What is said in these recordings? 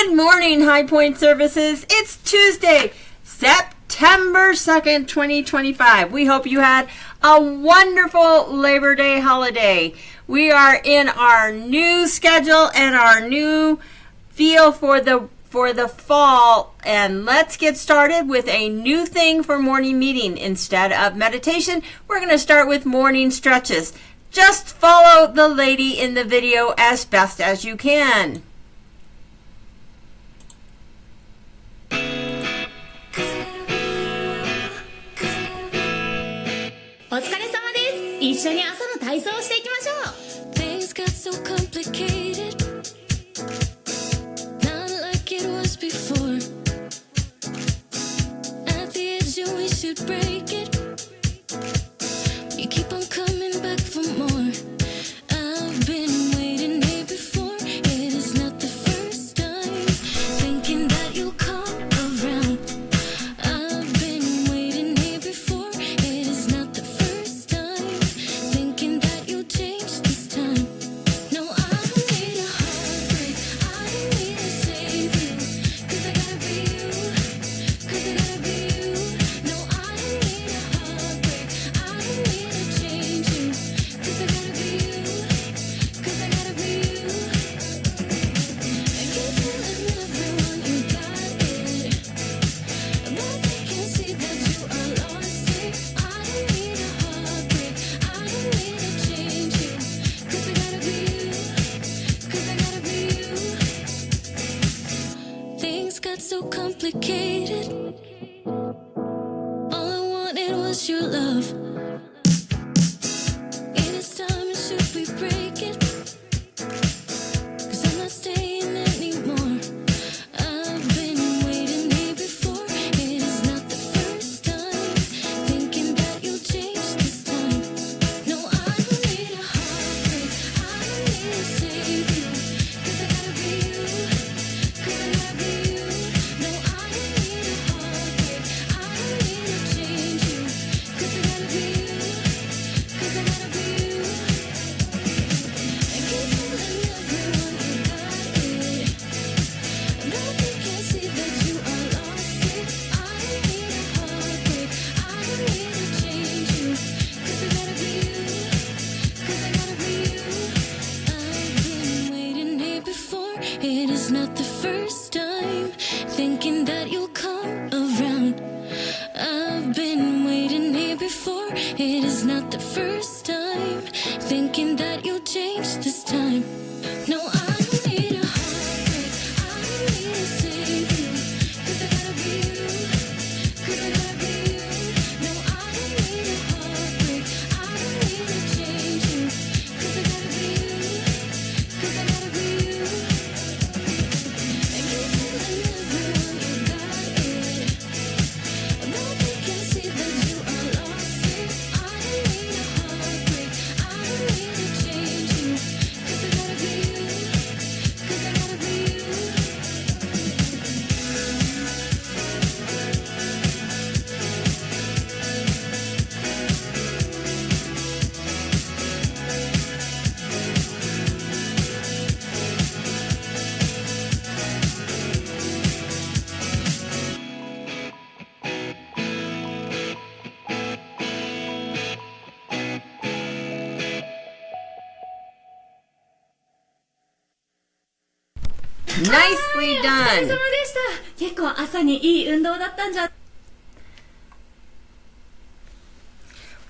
Good morning, HighPointe Services. It's Tuesday, September 2nd, 2025. We hope you had a wonderful Labor Day holiday. We are in our new schedule and our new feel for the fall, and let's get started with a new thing for morning meeting. Instead of meditation, we're going to start with morning stretches. Just follow the lady in the video as best as you can. Things got so complicated, not like it was before. At the edge, we should break it. You keep on coming back for more. I've been waiting here before. It is not the first time. Thinking that you'll come around. I've been waiting here before. It is not the first time. Thinking that you'll change this time. No, I don't need a heartbreak. I don't need to save you. 'Cause I gotta be you. 'Cause I gotta be you. No, I don't need a heartbreak. I don't need to change you. 'Cause I gotta be you. 'Cause I gotta be you. I keep telling everyone you got it, but they can see that you are lost it. I don't need a heartbreak. I don't need to change you. 'Cause I gotta be you. 'Cause I gotta be you. Things got so complicated. All I wanted was your love. It is time, should we break it? 'Cause I'm not staying anymore. I've been waiting here before. It is not the first time. Thinking that you'll change this time. No, I don't need a heartbreak. I don't need to save you. 'Cause I gotta be you. 'Cause I gotta be you. No, I don't need a heartbreak. I don't need to change you. 'Cause I gotta be you. 'Cause I gotta be you. I keep telling everyone you got it, but they can't see that you are lost it. I don't need a heartbreak. I don't need to change you. 'Cause I gotta be you. 'Cause I gotta be you. I've been waiting here before. It is not the first time. Thinking that you'll come around. I've been waiting here before. It is not the first time. Thinking that you'll change this time. No, I don't need a heartbreak. I don't need to save you. 'Cause I gotta be you. 'Cause I gotta be you. No, I don't need a heartbreak. I don't need to change you. 'Cause I gotta be you. 'Cause I gotta be you. I keep telling everyone you got it, but they can't see that you are lost it. I don't need a heartbreak. I don't need to change you. 'Cause I gotta be you. 'Cause I gotta be you. Nicely お疲れ done. 様でした。結構朝にいい運動だったんじゃ。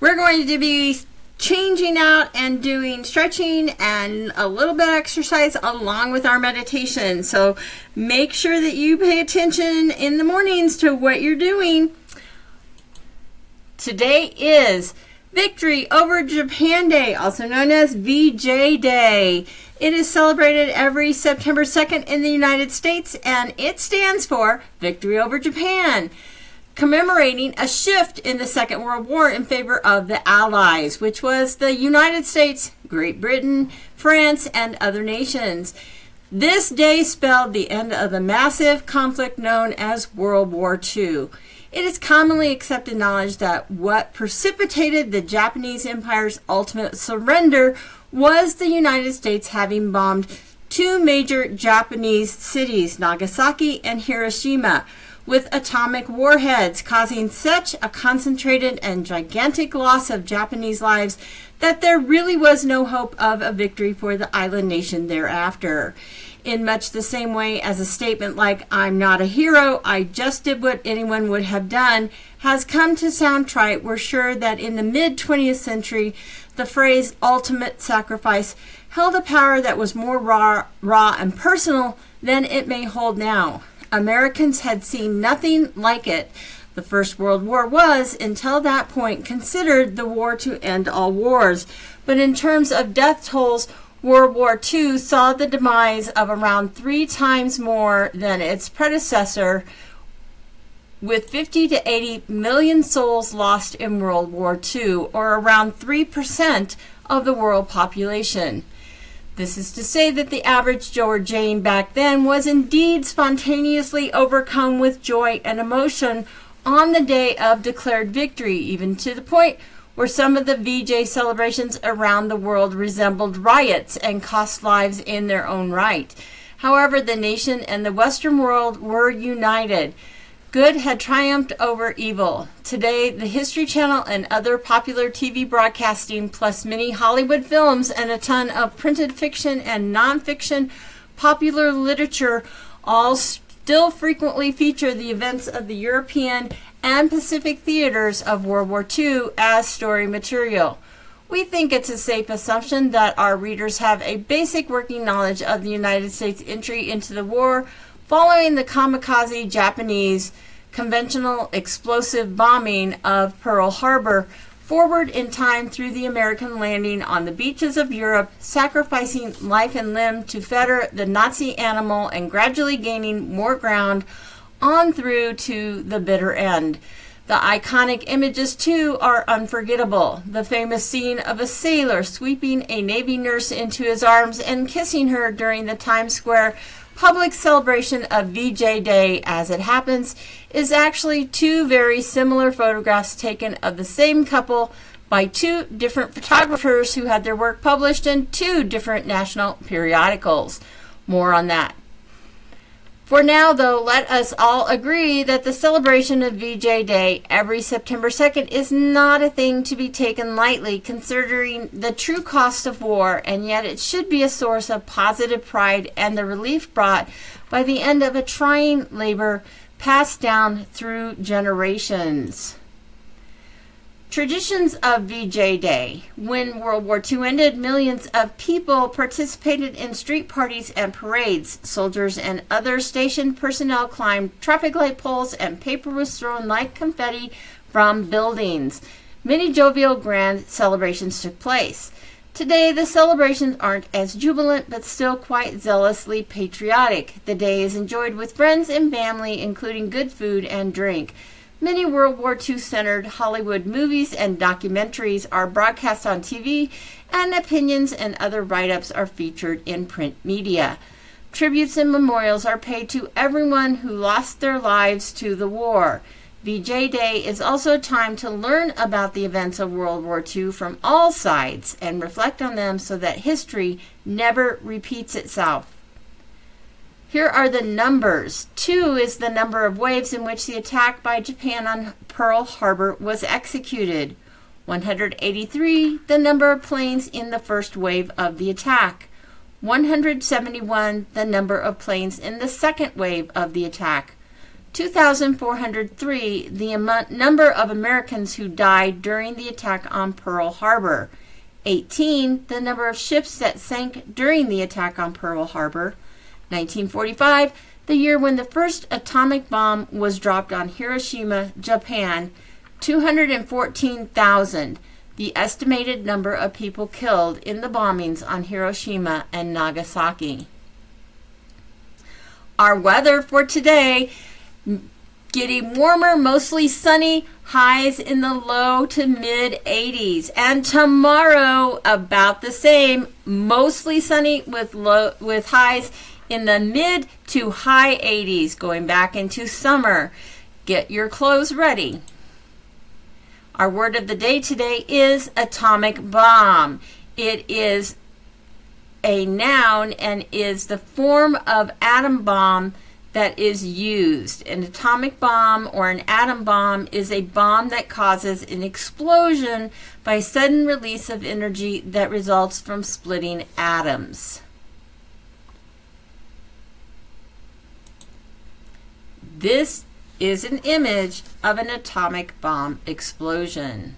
We're going to be changing out and doing stretching and a little bit of exercise along with our meditation. So make sure that you pay attention in the mornings to what you're doing. Today is Victory Over Japan Day, also known as VJ Day. It is celebrated every September 2nd in the United States, and it stands for Victory Over Japan, commemorating a shift in the Second World War in favor of the Allies, which was the United States, Great Britain, France, and other nations. This day spelled the end of the massive conflict known as World War II. It is commonly accepted knowledge that what precipitated the Japanese Empire's ultimate surrender was the United States having bombed two major Japanese cities, Nagasaki and Hiroshima, with atomic warheads, causing such a concentrated and gigantic loss of Japanese lives that there really was no hope of a victory for the island nation thereafter. In much the same way as a statement like, "I'm not a hero, I just did what anyone would have done," has come to sound trite, we're sure that in the mid-20th century, the phrase ultimate sacrifice held a power that was more raw and personal than it may hold now. Americans had seen nothing like it. The First World War was, until that point, considered the war to end all wars. But in terms of death tolls, World War II saw the demise of around 3 times more than its predecessor, with 50 to 80 million souls lost in World War II, or around 3% of the world population. This is to say that the average Joe or Jane back then was indeed spontaneously overcome with joy and emotion on the day of declared victory, even to the point where some of the VJ celebrations around the world resembled riots and cost lives in their own right. However, the nation and the Western world were united. Good had triumphed over evil. Today, the History Channel and other popular TV broadcasting, plus many Hollywood films and a ton of printed fiction and nonfiction popular literature, all still frequently feature the events of the European and Pacific theaters of World War II as story material. We think it's a safe assumption that our readers have a basic working knowledge of the United States entry into the war following the kamikaze Japanese conventional explosive bombing of Pearl Harbor, forward in time through the American landing on the beaches of Europe, sacrificing life and limb to fetter the Nazi animal and gradually gaining more ground on through to the bitter end. The iconic images, too, are unforgettable. The famous scene of a sailor sweeping a Navy nurse into his arms and kissing her during the Times Square public celebration of VJ Day, as it happens, is actually 2 very similar photographs taken of the same couple by 2 different photographers who had their work published in 2 different national periodicals. More on that. For now, though, let us all agree that the celebration of VJ Day every September 2nd is not a thing to be taken lightly, considering the true cost of war, and yet it should be a source of positive pride and the relief brought by the end of a trying labor passed down through generations. Traditions of VJ Day. When World War II ended, millions of people participated in street parties and parades. Soldiers and other station personnel climbed traffic light poles, and paper was thrown like confetti from buildings. Many jovial grand celebrations took place. Today, the celebrations aren't as jubilant, but still quite zealously patriotic. The day is enjoyed with friends and family, including good food and drink. Many World War II-centered Hollywood movies and documentaries are broadcast on TV, and opinions and other write-ups are featured in print media. Tributes and memorials are paid to everyone who lost their lives to the war. VJ Day is also a time to learn about the events of World War II from all sides and reflect on them so that history never repeats itself. Here are the numbers. 2 is the number of waves in which the attack by Japan on Pearl Harbor was executed. 183, the number of planes in the first wave of the attack. 171, the number of planes in the second wave of the attack. 2,403, the number of Americans who died during the attack on Pearl Harbor. 18, the number of ships that sank during the attack on Pearl Harbor. 1945, the year when the first atomic bomb was dropped on Hiroshima, Japan. 214,000, the estimated number of people killed in the bombings on Hiroshima and Nagasaki. Our weather for today: getting warmer, mostly sunny, highs in the low to mid 80s. And tomorrow, about the same, mostly sunny with highs in the mid to high 80s, going back into summer. Get your clothes ready. Our word of the day today is atomic bomb. It is a noun and is the form of atom bomb that is used. An atomic bomb or an atom bomb is a bomb that causes an explosion by sudden release of energy that results from splitting atoms. This is an image of an atomic bomb explosion.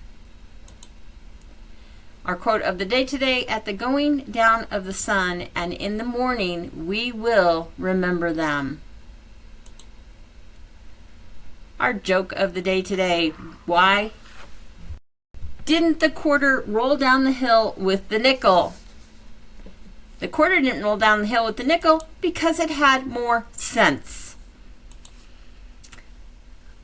Our quote of the day today: at the going down of the sun and in the morning we will remember them. Our joke of the day today: why didn't the quarter roll down the hill with the nickel? The quarter didn't roll down the hill with the nickel because it had more sense.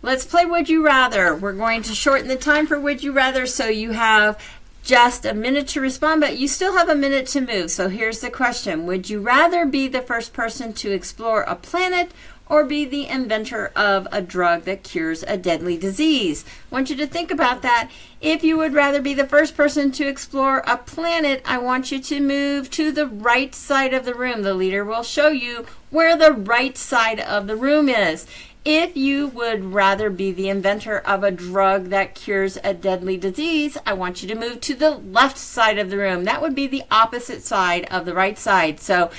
Let's play Would You Rather. We're going to shorten the time for Would You Rather so you have just a minute to respond, but you still have a minute to move. So here's the question. Would you rather be the first person to explore a planet or be the inventor of a drug that cures a deadly disease? I want you to think about that. If you would rather be the first person to explore a planet, I want you to move to the right side of the room. The leader will show you where the right side of the room is. If you would rather be the inventor of a drug that cures a deadly disease, I want you to move to the left side of the room. That would be the opposite side of the right side. So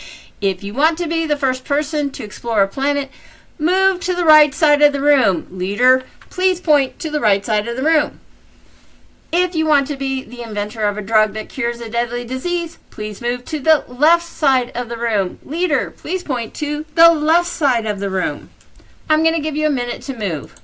if you want to be the first person to explore a planet, move to the right side of the room. Leader, please point to the right side of the room. If you want to be the inventor of a drug that cures a deadly disease, please move to the left side of the room. Leader, please point to the left side of the room. I'm going to give you a minute to move.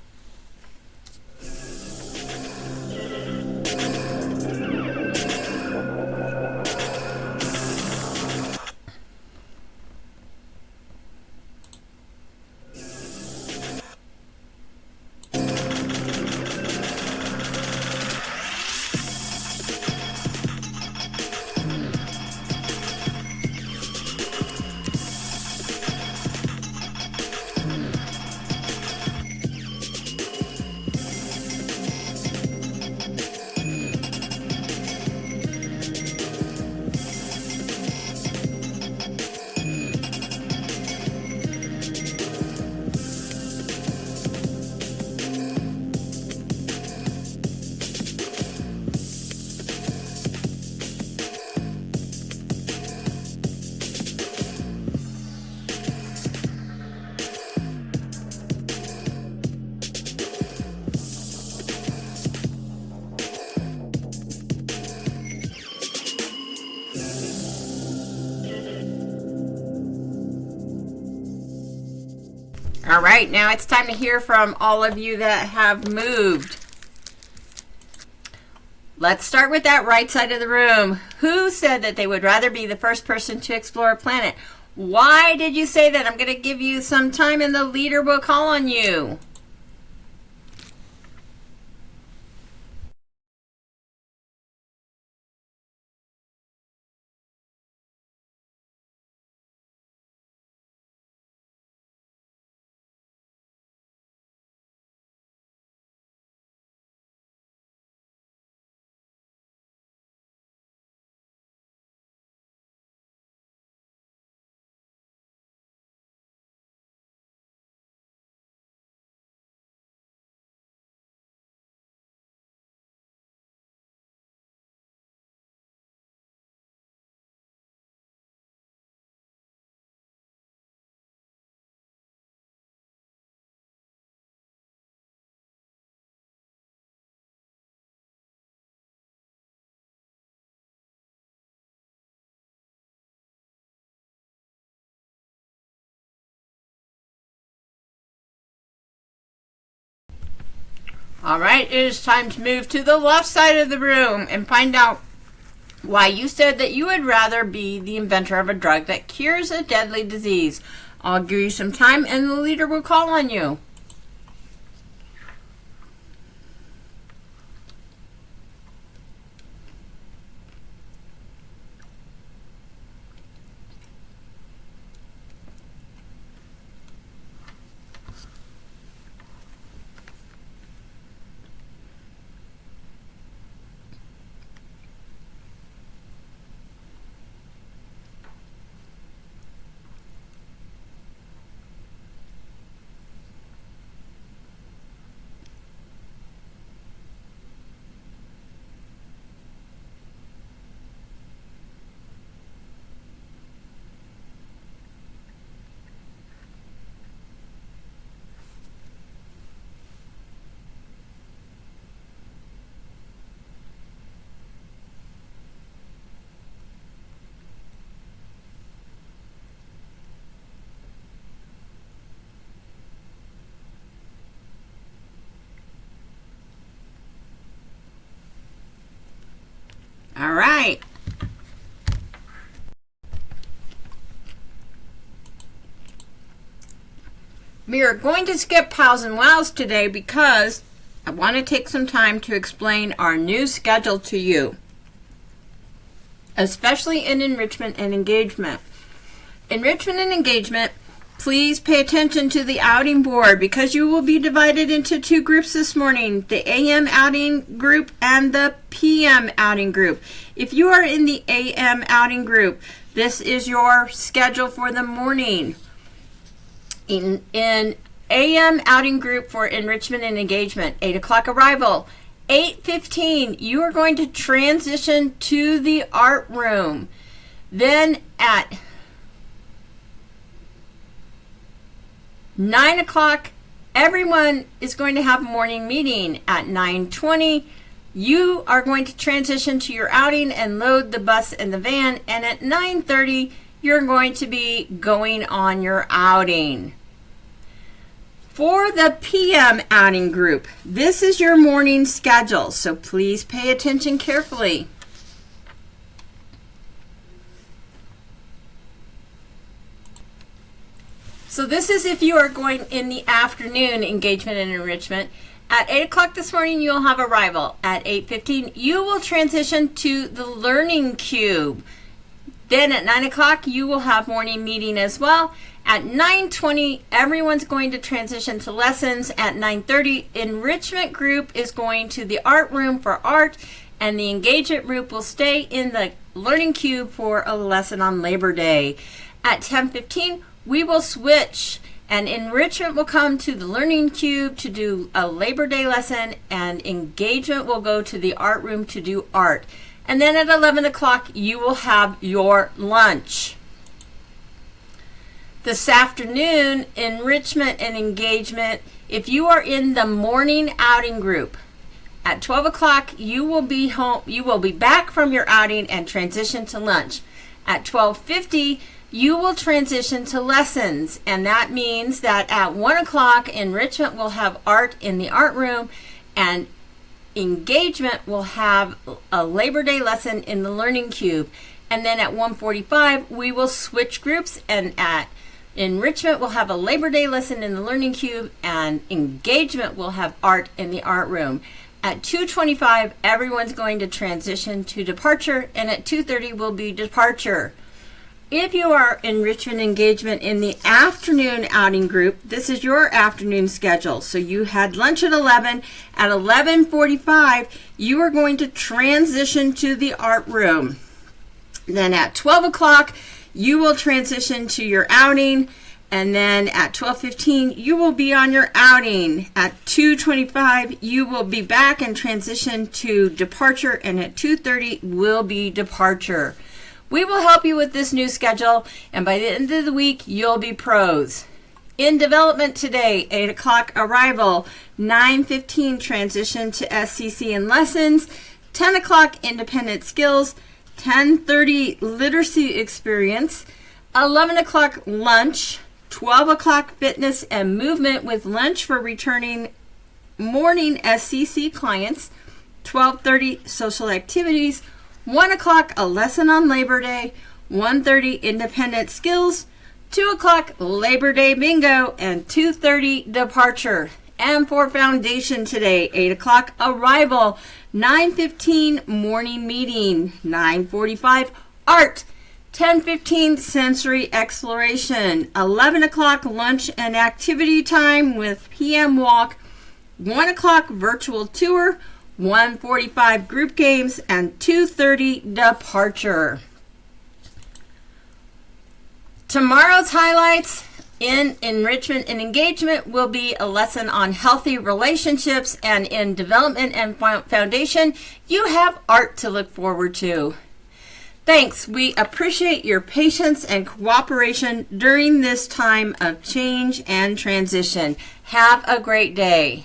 All right, now it's time to hear from all of you that have moved. Let's start with that right side of the room. Who said that they would rather be the first person to explore a planet? Why did you say that? I'm going to give you some time and the leader will call on you. All right, it is time to move to the left side of the room and find out why you said that you would rather be the inventor of a drug that cures a deadly disease. I'll give you some time and the leader will call on you. We are going to skip Pals and Wows today because I want to take some time to explain our new schedule to you, especially in enrichment and engagement. Enrichment and engagement, please pay attention to the outing board because you will be divided into two groups this morning, the AM outing group and the PM outing group. If you are in the AM outing group, this is your schedule for the morning. In AM outing group for enrichment and engagement, 8 o'clock arrival. 8:15, you are going to transition to the art room. Then at 9 o'clock, everyone is going to have a morning meeting. At 9:20, you are going to transition to your outing and load the bus and the van. And at 9:30, you're going to be going on your outing. For the PM outing group, this is your morning schedule, so please pay attention carefully. So this is if you are going in the afternoon engagement and enrichment. At 8 o'clock this morning, you'll have arrival. At 8:15, you will transition to the learning cube. Then at 9 o'clock, you will have morning meeting as well. At 9:20, everyone's going to transition to lessons. At 9:30, enrichment group is going to the art room for art, and the engagement group will stay in the learning cube for a lesson on Labor Day. At 10:15, we will switch, and enrichment will come to the learning cube to do a Labor Day lesson, and engagement will go to the art room to do art. And then at 11 o'clock, you will have your lunch. This afternoon, enrichment and engagement, if you are in the morning outing group, at 12 o'clock, you will be home. You will be back from your outing and transition to lunch. At 12:50, you will transition to lessons, and that means that at 1 o'clock, enrichment will have art in the art room, and engagement will have a Labor Day lesson in the learning cube. And then at 1:45, we will switch groups, and at enrichment will have a Labor Day lesson in the learning cube, and engagement will have art in the art room. At 2:25, everyone's going to transition to departure, and at 2:30 will be departure. If you are enrichment engagement in the afternoon outing group, this is your afternoon schedule. So you had lunch at 11. At 11:45, you are going to transition to the art room. Then at 12 o'clock, you will transition to your outing. And then at 12:15, you will be on your outing. At 2:25, you will be back and transition to departure. And at 2:30 will be departure. We will help you with this new schedule, and by the end of the week, you'll be pros. In development today, 8 o'clock arrival, 9:15 transition to SCC and lessons, 10 o'clock independent skills, 10:30 literacy experience, 11 o'clock lunch, 12 o'clock fitness and movement with lunch for returning morning SCC clients, 12:30 social activities, 1 o'clock, a lesson on Labor Day, 1:30 independent skills, 2 o'clock Labor Day bingo, and 2:30 departure. And for foundation today, 8 o'clock arrival, 9:15 morning meeting, 9:45 art, 10:15 sensory exploration, 11 o'clock lunch and activity time with PM walk, 1 o'clock virtual tour, 1:45 group games, and 2:30 departure. Tomorrow's highlights in enrichment and engagement will be a lesson on healthy relationships, and in development and foundation, you have art to look forward to. Thanks. We appreciate your patience and cooperation during this time of change and transition. Have a great day.